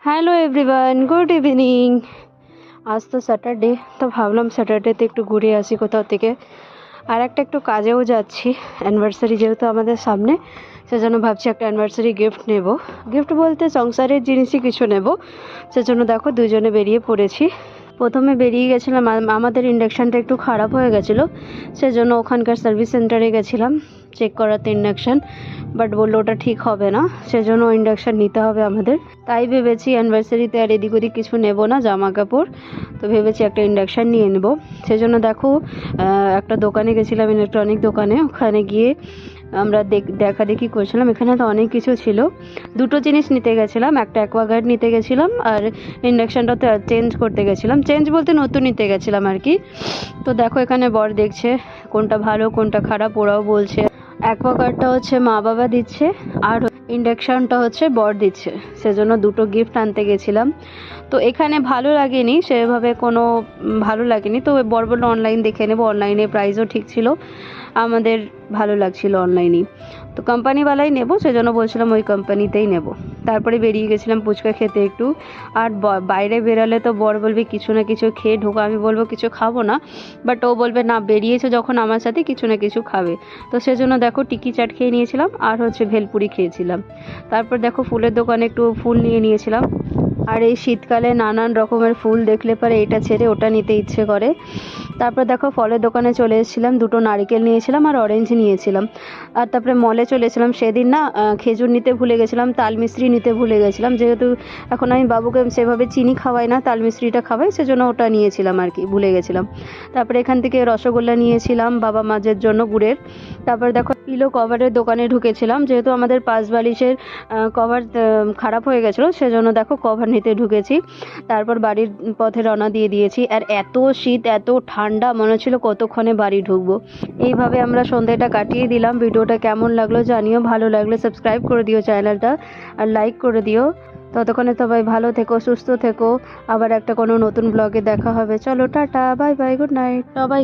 Hello everyone, good evening. আজ তো Saturday, তো ভাবলাম স্যাটারডেতে একটু ঘুরে আসি কোথাও থেকে। আর একটু কাজেও যাচ্ছি, অ্যানিভার্সারি যেহেতু আমাদের সামনে, সেজন্য ভাবছি একটা অ্যানিভার্সারি গিফট নেব। গিফট বলতে সংসারের জিনিসই কিছু নেব, সেজন্য দেখো দুজনে বেরিয়ে পড়েছি। প্রথমে বেরিয়ে গেছিলাম, আমাদের ইন্ডাকশানটা একটু খারাপ হয়ে গেছিলো, সেজন্য ওখানকার সার্ভিস সেন্টারে গেছিলাম চেক করাতে ইন্ডাকশান। বাট বললো ওটা ঠিক হবে না, সেজন্য ইন্ডাকশান নিতে হবে আমাদের। তাই ভেবেছি অ্যানিভার্সারিতে আর এদিক ওদিক কিছু নেব না, জামা কাপড়, তো ভেবেছি একটা ইন্ডাকশান নিয়ে নেব। সেজন্য দেখো একটা দোকানে গেছিলাম, ইলেকট্রনিক দোকানে। ওখানে গিয়ে আমরা দেখাদেখি করছিলাম, এখানে তো অনেক কিছু ছিল। দুটো জিনিস নিতে গেছিলাম, একটা অ্যাকোয়াগার্ড নিতে গেছিলাম আর ইন্ডাকশানটা তো চেঞ্জ করতে গেছিলাম। চেঞ্জ বলতে নতুন নিতে গেছিলাম আর কি। তো দেখো এখানে বর দেখছে কোনটা ভালো কোনটা খারাপ, ওরাও বলছে। অ্যাকোয়াগার্ডটা হচ্ছে মা বাবা দিচ্ছে আর ইন্ডাকশানটা হচ্ছে বর দিচ্ছে, সেজন্য দুটো গিফট আনতে গেছিলাম। তো এখানে ভালো লাগেনি সেভাবে, কোনো ভালো লাগেনি। তো বর বললো অনলাইন দেখে নেবো, অনলাইনে প্রাইসও ঠিক ছিল, আমাদের ভালো লাগছিল অনলাইনেই। তো কোম্পানিওয়ালাই নেব, সেজন্য বলছিলাম ওই কোম্পানিতেই নেব। তারপরে বেরিয়ে গেছিলাম ফুচকা খেতে একটু। আর বাইরে বেরালে তো বর বলবে কিছু না কিছু খেয়ে ঢোকো, আমি বলবো কিছু খাবো না, বাট ও বলবে না বেরিয়েছে যখন আমার সাথে কিছু না কিছু খাবে। তো সেজন্য দেখো টিকি চাট খেয়ে নিয়েছিলাম আর হচ্ছে ভেলপুরি খেয়েছিলাম। তারপর দেখো ফুলের দোকানে একটু ফুল নিয়ে নিয়েছিলাম। আর এই শীতকালে নানান রকমের ফুল দেখলে পরে এটা ছেড়ে ওটা নিতে ইচ্ছে করে। তারপর দেখো ফলের দোকানে চলে এসেছিলাম, দুটো নারকেল নিয়েছিলাম আর অরেঞ্জ নিয়েছিলাম। আর তারপরে মলে চলেছিলাম, সেদিন না খেজুর নিতে ভুলে গেছিলাম, তাল মিশ্রি নিতে ভুলে গেছিলাম। যেহেতু এখন আমি বাবুকে সেভাবে চিনি খাওয়াই না, তাল মিশ্রিটা খাওয়াই, সেজন্য ওটা নিয়েছিলাম আর কি, ভুলে গেছিলাম। তারপরে এখান থেকে রসগোল্লা নিয়েছিলাম বাবা মাঝের জন্য গুড়ের। তারপর দেখো পিলো কভারের দোকানে ঢুকেছিলাম, যেহেতু আমাদের পাশ বালিশের কভার খারাপ হয়ে গেছিলো, সেজন্য দেখো কভার নিতে ঢুকেছি। তারপর বাড়ির পথে রওনা দিয়ে দিয়েছি। আর এত শীত এত ঠান্ডা, মনে হচ্ছিল কতক্ষণে বাড়ি ঢুকবো। এইভাবে আমরা সন্ধ্যাটা কাটিয়ে দিলাম। ভিডিওটা কেমন লাগলো জানিও, ভালো লাগলে সাবস্ক্রাইব করে দিও চ্যানেলটা আর লাইক করে দিও। ততক্ষণে সবাই ভালো থেকো, সুস্থ থেকো। আবার একটা কোনো নতুন ব্লগে দেখা হবে। চলো tata, bye bye, good night সবাই।